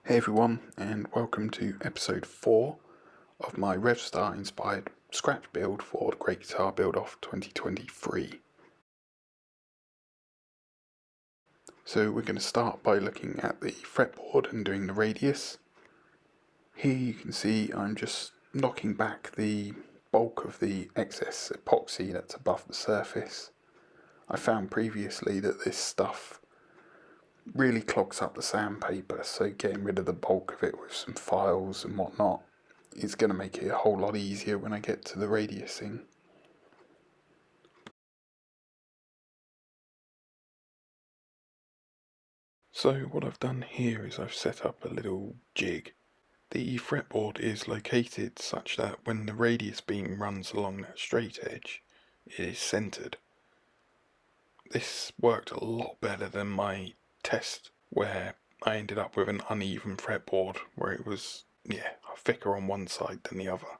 Hey everyone, and welcome to episode 4 of my Revstar inspired scratch build for the Great Guitar Build Off 2023. So we're going to start by looking at the fretboard and doing the radius. Here you can see I'm just knocking back the bulk of the excess epoxy that's above the surface. I found previously that this stuff really clogs up the sandpaper, so getting rid of the bulk of it with some files and whatnot is going to make it a whole lot easier when I get to the radiusing. So what I've done here is I've set up a little jig. The fretboard is located such that when the radius beam runs along that straight edge, it is centered. This worked a lot better than my test where I ended up with an uneven fretboard where it was, thicker on one side than the other.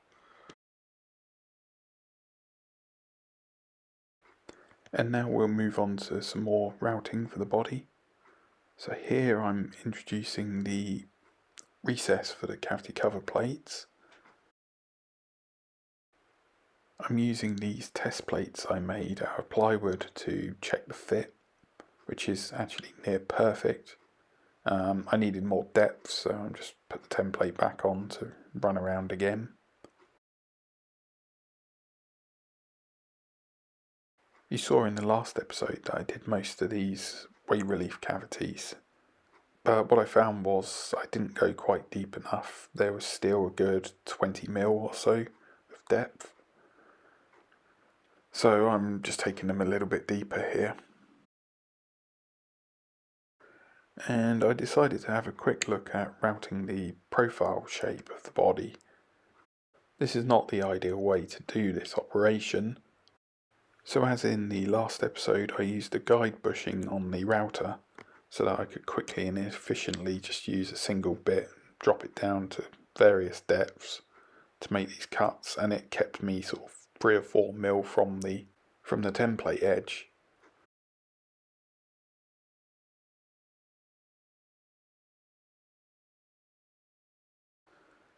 And now we'll move on to some more routing for the body. So here I'm introducing the recess for the cavity cover plates. I'm using these test plates I made out of plywood to check the fit, which is actually near perfect. I needed more depth, so I just put the template back on to run around again. You saw in the last episode that I did most of these weight relief cavities, but what I found was I didn't go quite deep enough. There was still a good 20mm or so of depth. So I'm just taking them a little bit deeper here. And I decided to have a quick look at routing the profile shape of the body. This is not the ideal way to do this operation. So as in the last episode, I used a guide bushing on the router so that I could quickly and efficiently just use a single bit, drop it down to various depths to make these cuts, and it kept me sort of 3 or 4mm from the template edge.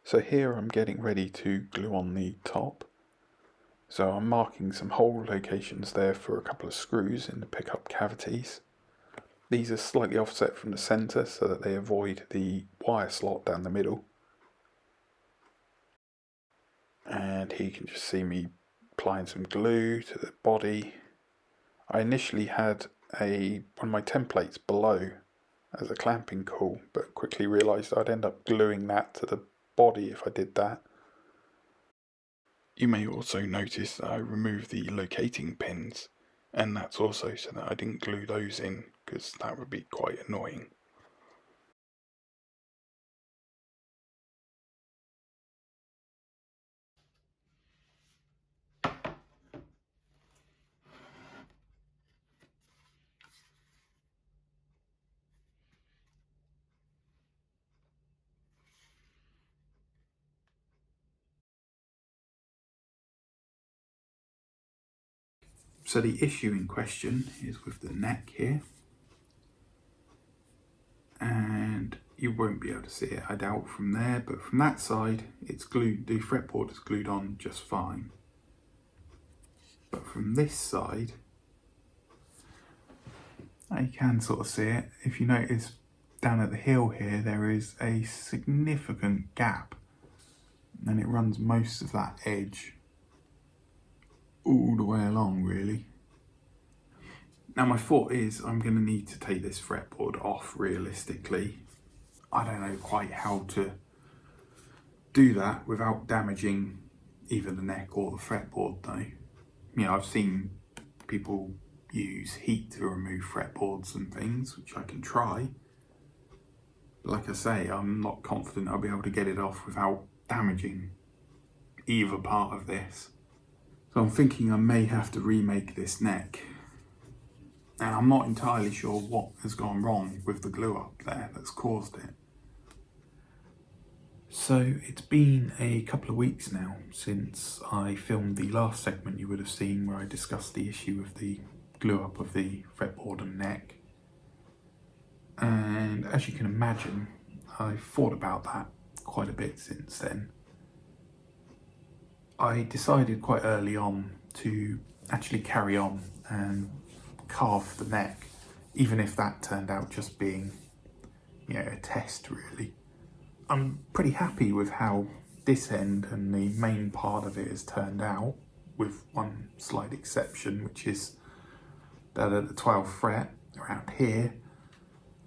So here I'm getting ready to glue on the top. So I'm marking some hole locations there for a couple of screws in the pickup cavities. These are slightly offset from the centre so that they avoid the wire slot down the middle. And here you can just see me applying some glue to the body. I initially had one of my templates below as a clamping cool, but quickly realised I'd end up gluing that to the body if I did that. You may also notice that I removed the locating pins, and that's also so that I didn't glue those in, because that would be quite annoying. So the issue in question is with the neck here, and you won't be able to see it, I doubt, from there, but from that side it's glued, the fretboard is glued on just fine. But from this side, you can sort of see it. If you notice down at the heel here, there is a significant gap, and it runs most of that edge all the way along, really. Now my thought is I'm going to need to take this fretboard off realistically. I don't know quite how to do that without damaging either the neck or the fretboard though. You know, I've seen people use heat to remove fretboards and things, which I can try. But like I say, I'm not confident I'll be able to get it off without damaging either part of this. So I'm thinking I may have to remake this neck. And I'm not entirely sure what has gone wrong with the glue up there that's caused it. So it's been a couple of weeks now since I filmed the last segment you would have seen where I discussed the issue of the glue up of the fretboard and neck. And as you can imagine, I've thought about that quite a bit since then. I decided quite early on to actually carry on and carve the neck, even if that turned out just being, you know, a test really. I'm pretty happy with how this end and the main part of it has turned out, with one slight exception, which is that at the 12th fret around here,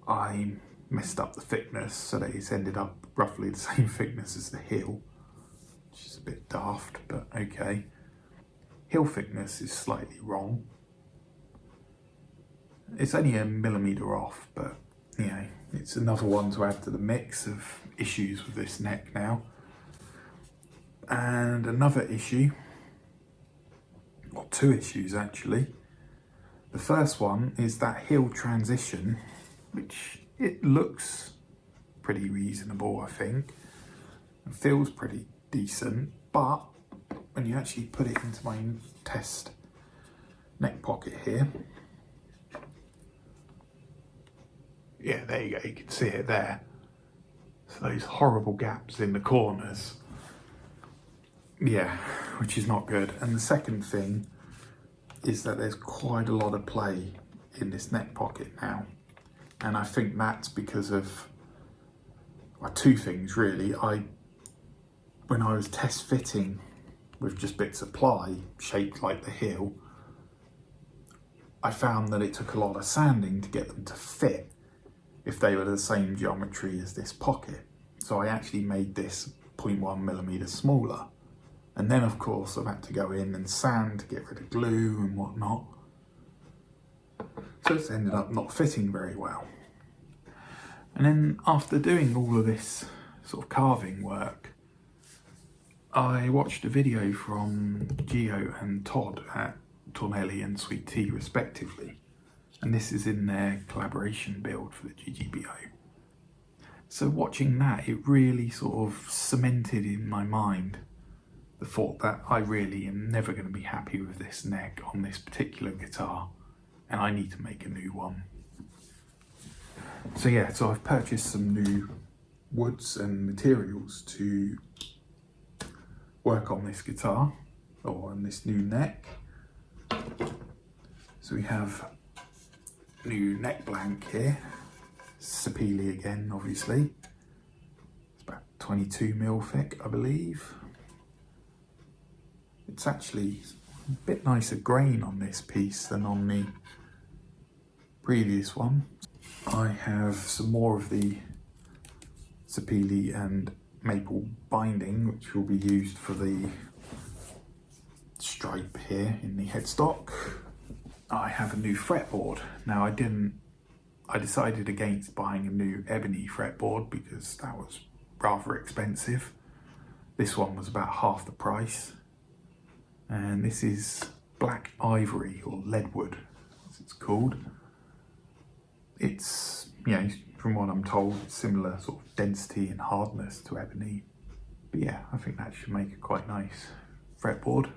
I messed up the thickness so that it's ended up roughly the same thickness as the heel, which is a bit daft, but okay. Heel thickness is slightly wrong. It's only a millimetre off, but you know, it's another one to add to the mix of issues with this neck now. And another issue, or two issues actually. The first one is that heel transition, which it looks pretty reasonable, I think. It feels pretty decent, but when you actually put it into my test neck pocket here, yeah, there you go, you can see it there. So those horrible gaps in the corners. Yeah, which is not good. And the second thing is that there's quite a lot of play in this neck pocket now. And I think that's because of, well, two things really. When I was test fitting with just bits of ply shaped like the heel, I found that it took a lot of sanding to get them to fit if they were the same geometry as this pocket. So I actually made this 0.1 millimetre smaller. And then of course I've had to go in and sand to get rid of glue and whatnot. So it's ended up not fitting very well. And then after doing all of this sort of carving work, I watched a video from Gio and Todd at Tornelli and Sweet Tea respectively. And this is in their collaboration build for the GGBO. So watching that, it really sort of cemented in my mind the thought that I really am never going to be happy with this neck on this particular guitar, and I need to make a new one. So yeah, so I've purchased some new woods and materials to work on this guitar, or on this new neck. So we have new neck blank here, Sapele again obviously. It's about 22mm thick, I believe. It's actually a bit nicer grain on this piece than on the previous one. I have some more of the Sapele and maple binding, which will be used for the stripe here in the headstock. I have a new fretboard. Now I decided against buying a new ebony fretboard because that was rather expensive. This one was about half the price. And this is black ivory, or leadwood as it's called. It's, you know, from what I'm told, similar sort of density and hardness to ebony. But yeah, I think that should make a quite nice fretboard.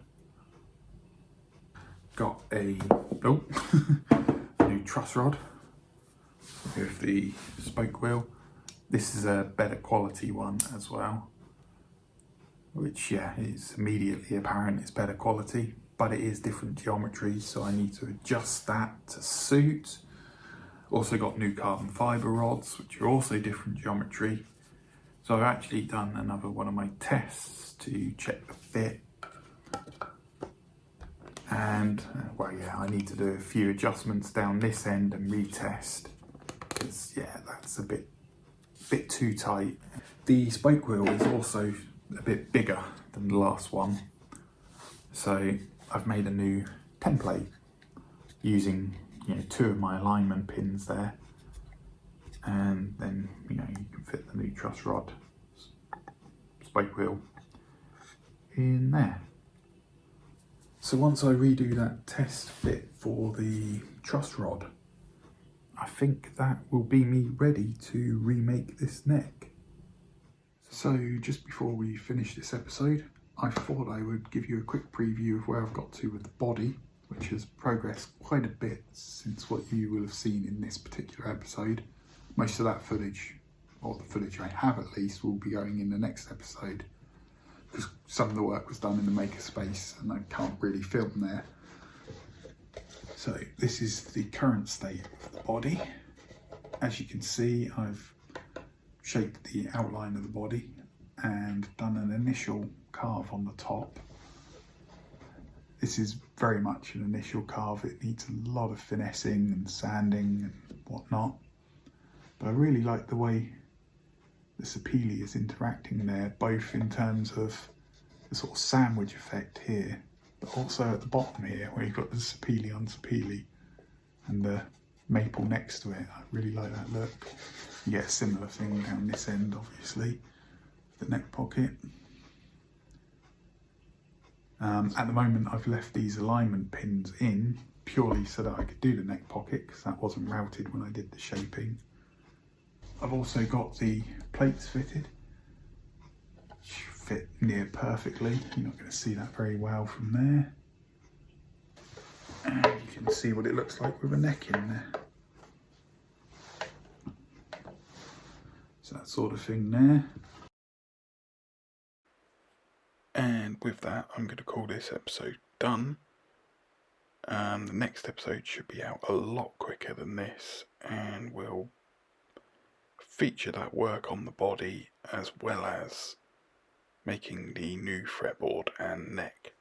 Got a new truss rod with the spoke wheel. This is a better quality one as well, which yeah, is immediately apparent it's better quality, but it is different geometry, so I need to adjust that to suit. Also got new carbon fibre rods, which are also different geometry. So I've actually done another one of my tests to check the fit. And well, yeah, I need to do a few adjustments down this end and retest, because yeah, that's a bit too tight. The spoke wheel is also a bit bigger than the last one, so I've made a new template using, you know, two of my alignment pins there, and then, you know, you can fit the new truss rod spoke wheel in there. So once I redo that test fit for the truss rod, I think that will be me ready to remake this neck. So just before we finish this episode, I thought I would give you a quick preview of where I've got to with the body, which has progressed quite a bit since what you will have seen in this particular episode. Most of that footage or the footage I have at least, will be going in the next episode, because some of the work was done in the makerspace and I can't really film there. So this is the current state of the body. As you can see, I've shaped the outline of the body and done an initial carve on the top. This is very much an initial carve. It needs a lot of finessing and sanding and whatnot. But I really like the way the sapele is interacting there, both in terms of the sort of sandwich effect here, but also at the bottom here where you've got the sapele on sapele and the maple next to it. I really like that look. You get a similar thing down this end, obviously, the neck pocket. At the moment I've left these alignment pins in purely so that I could do the neck pocket, because that wasn't routed when I did the shaping. I've also got the plates fitted, which fit near perfectly. You're not going to see that very well from there. And you can see what it looks like with a neck in there. So that sort of thing there. And with that, I'm going to call this episode done. The next episode should be out a lot quicker than this, and will feature that work on the body as well as making the new fretboard and neck.